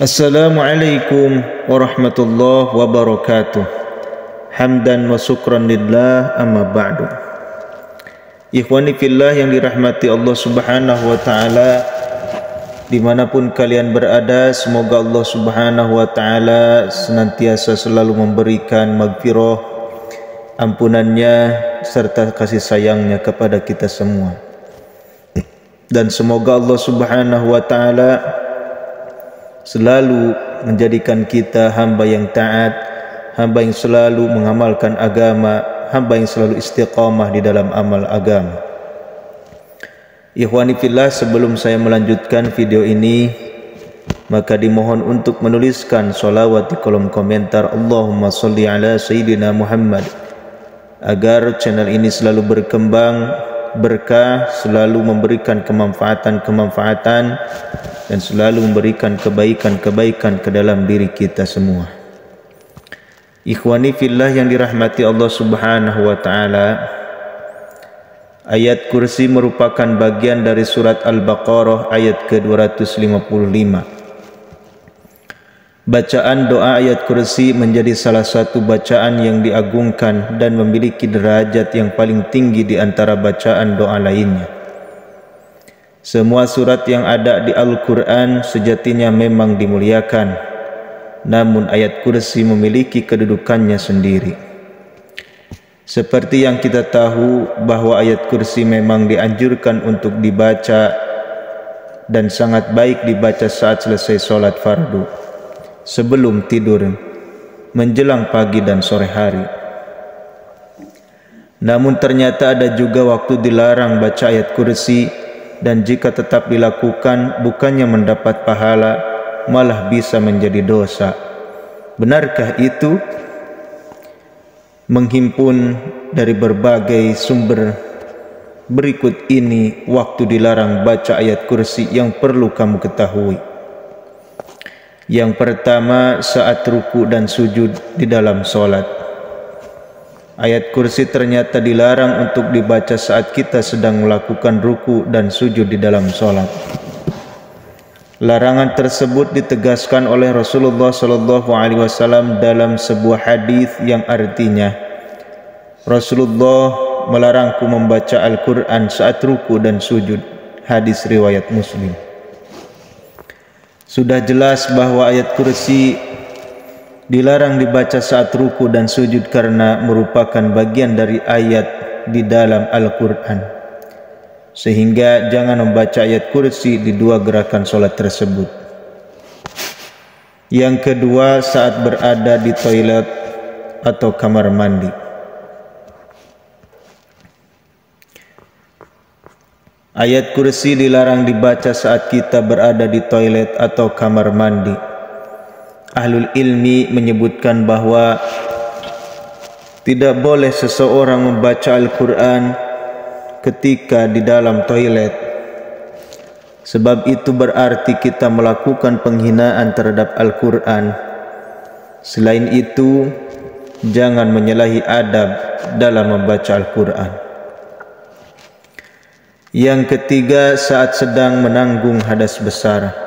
Assalamualaikum warahmatullahi wabarakatuh. Hamdan wa syukran lillah, amma ba'du. Ikhwani fillah yang dirahmati Allah subhanahu wa ta'ala, dimanapun kalian berada, semoga Allah subhanahu wa ta'ala senantiasa selalu memberikan maghfirah, ampunannya serta kasih sayangnya kepada kita semua. Dan semoga Allah subhanahu wa ta'ala selalu menjadikan kita hamba yang taat, hamba yang selalu mengamalkan agama, hamba yang selalu istiqamah di dalam amal agama. Ikhwani fillah, sebelum saya melanjutkan video ini, maka dimohon untuk menuliskan sholawat di kolom komentar Allahumma sholli ala Sayyidina Muhammad, agar channel ini selalu berkembang, berkah, selalu memberikan kemanfaatan dan selalu memberikan kebaikan-kebaikan ke dalam diri kita semua. Ikhwani fillah yang dirahmati Allah subhanahu wa ta'ala, ayat kursi merupakan bagian dari surat Al-Baqarah ayat ke-255. Bacaan doa ayat kursi menjadi salah satu bacaan yang diagungkan dan memiliki derajat yang paling tinggi di antara bacaan doa lainnya. Semua surat yang ada di Al-Quran sejatinya memang dimuliakan, namun ayat kursi memiliki kedudukannya sendiri. Seperti yang kita tahu bahwa ayat kursi memang dianjurkan untuk dibaca dan sangat baik dibaca saat selesai sholat fardu, sebelum tidur, menjelang pagi dan sore hari. Namun ternyata ada juga waktu dilarang baca ayat kursi, dan jika tetap dilakukan bukannya mendapat pahala, malah bisa menjadi dosa. Benarkah itu? Menghimpun dari berbagai sumber berikut ini waktu dilarang baca ayat kursi yang perlu kamu ketahui. Yang pertama, saat ruku dan sujud di dalam sholat. Ayat kursi ternyata dilarang untuk dibaca saat kita sedang melakukan ruku dan sujud di dalam sholat. Larangan tersebut ditegaskan oleh Rasulullah SAW dalam sebuah hadis yang artinya, Rasulullah melarangku membaca Al-Quran saat ruku dan sujud. Hadis riwayat Muslim. Sudah jelas bahwa ayat kursi dilarang dibaca saat ruku dan sujud karena merupakan bagian dari ayat di dalam Al-Quran, sehingga jangan membaca ayat kursi di dua gerakan sholat tersebut. Yang kedua, saat berada di toilet atau kamar mandi. Ayat kursi dilarang dibaca saat kita berada di toilet atau kamar mandi. Ahlul ilmi menyebutkan bahwa tidak boleh seseorang membaca Al-Quran ketika di dalam toilet, sebab itu berarti kita melakukan penghinaan terhadap Al-Quran. Selain itu, jangan menyalahi adab dalam membaca Al-Quran. Yang ketiga, saat sedang menanggung hadas besar.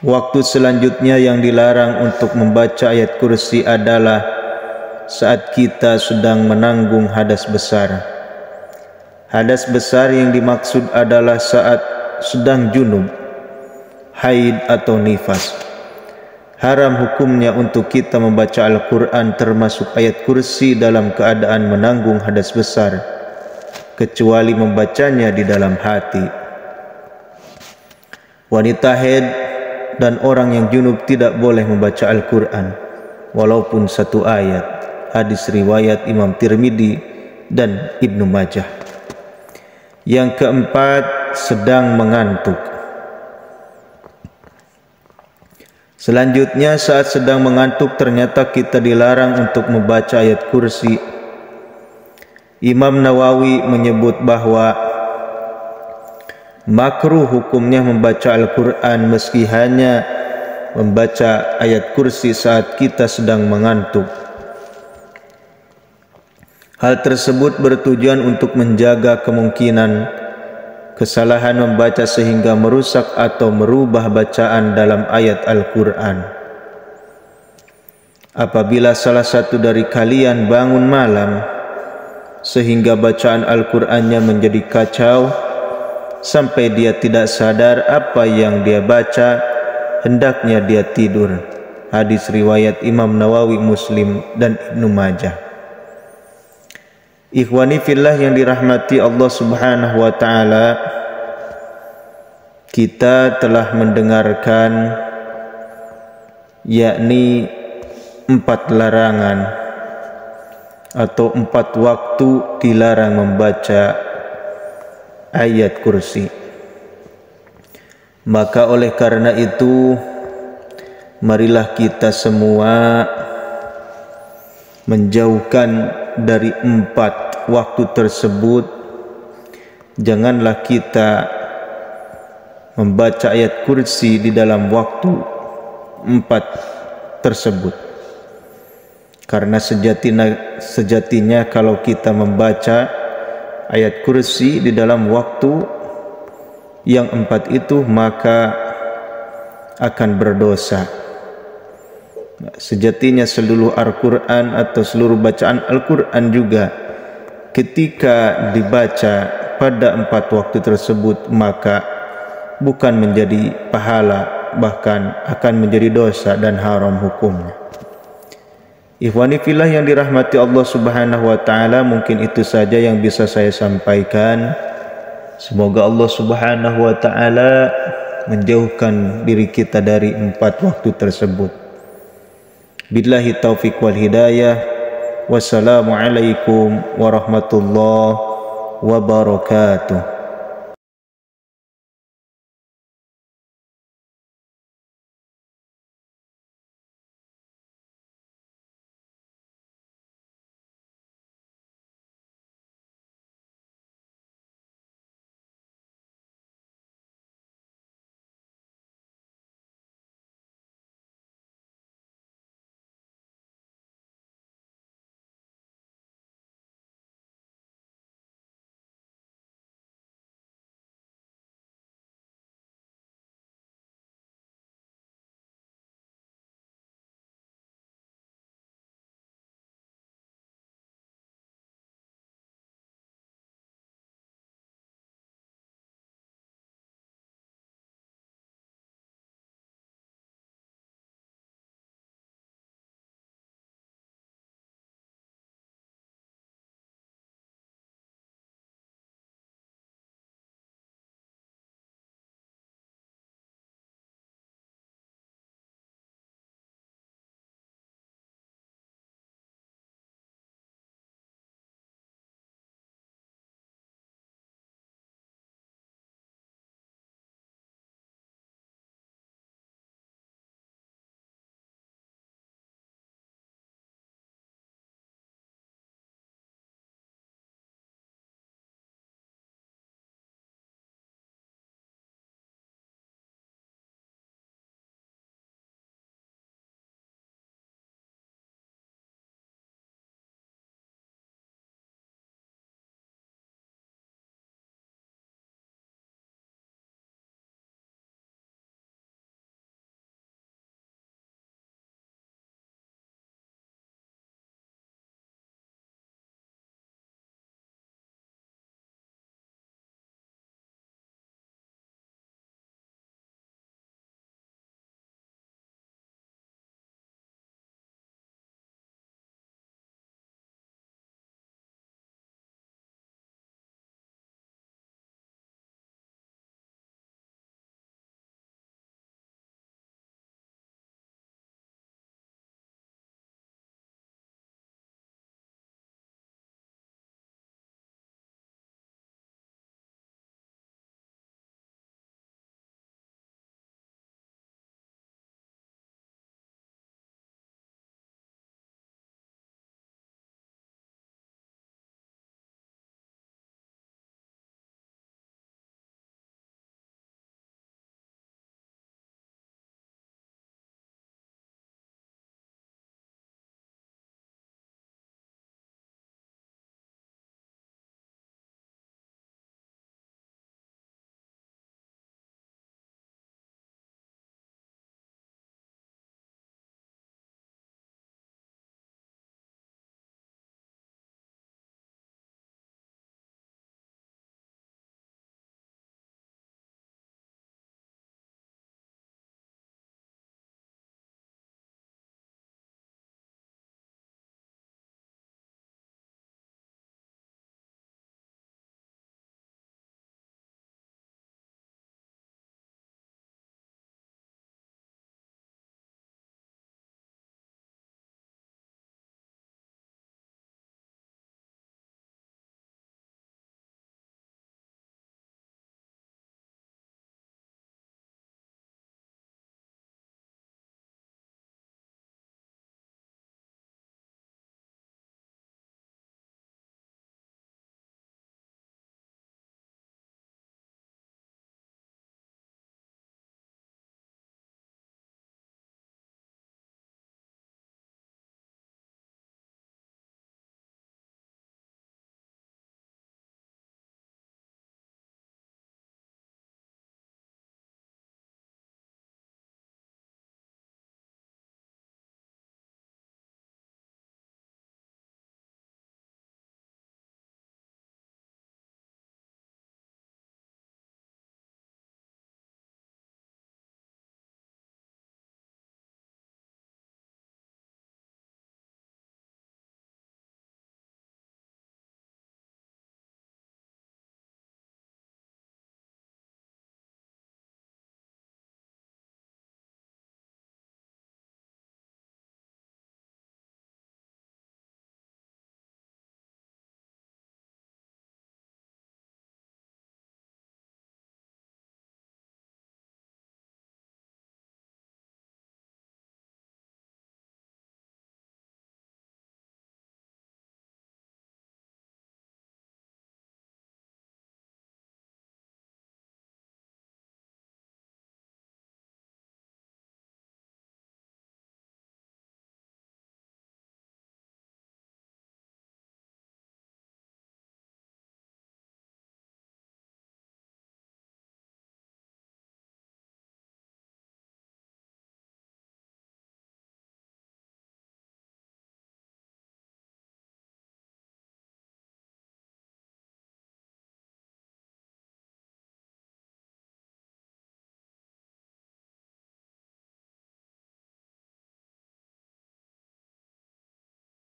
Waktu selanjutnya yang dilarang untuk membaca ayat kursi adalah saat kita sedang menanggung hadas besar. Hadas besar yang dimaksud adalah saat sedang junub, haid atau nifas. Haram hukumnya untuk kita membaca Al-Quran termasuk ayat kursi dalam keadaan menanggung hadas besar, kecuali membacanya di dalam hati. Wanita haid dan orang yang junub tidak boleh membaca Al-Quran walaupun satu ayat. Hadis riwayat Imam Tirmidzi dan Ibnu Majah. Yang keempat, sedang mengantuk. Selanjutnya, saat sedang mengantuk ternyata kita dilarang untuk membaca ayat kursi. Imam Nawawi menyebut bahwa makruh hukumnya membaca Al-Quran meski hanya membaca ayat kursi saat kita sedang mengantuk. Hal tersebut bertujuan untuk menjaga kemungkinan kesalahan membaca sehingga merusak atau merubah bacaan dalam ayat Al-Quran. Apabila salah satu dari kalian bangun malam sehingga bacaan Al-Qur'annya menjadi kacau sampai dia tidak sadar apa yang dia baca, hendaknya dia tidur. Hadis riwayat Imam Nawawi, Muslim, dan Ibnu Majah. Ikhwani fillah yang dirahmati Allah Subhanahu wa taala, kita telah mendengarkan yakni 4 larangan atau 4 waktu dilarang membaca ayat kursi. Maka oleh karena itu, marilah kita semua menjauhkan dari 4 waktu tersebut. Janganlah kita membaca ayat kursi di dalam waktu 4 tersebut. Karena sejatinya kalau kita membaca ayat kursi di dalam waktu yang 4 itu, maka akan berdosa. Sejatinya seluruh Al-Quran atau seluruh bacaan Al-Quran juga ketika dibaca pada 4 waktu tersebut, maka bukan menjadi pahala, bahkan akan menjadi dosa dan haram hukumnya. Ikhwani fillah yang dirahmati Allah Subhanahu wa taala, mungkin itu saja yang bisa saya sampaikan. Semoga Allah Subhanahu wa taala menjauhkan diri kita dari 4 waktu tersebut. Billahi taufiq wal hidayah. Wassalamualaikum warahmatullahi wabarakatuh.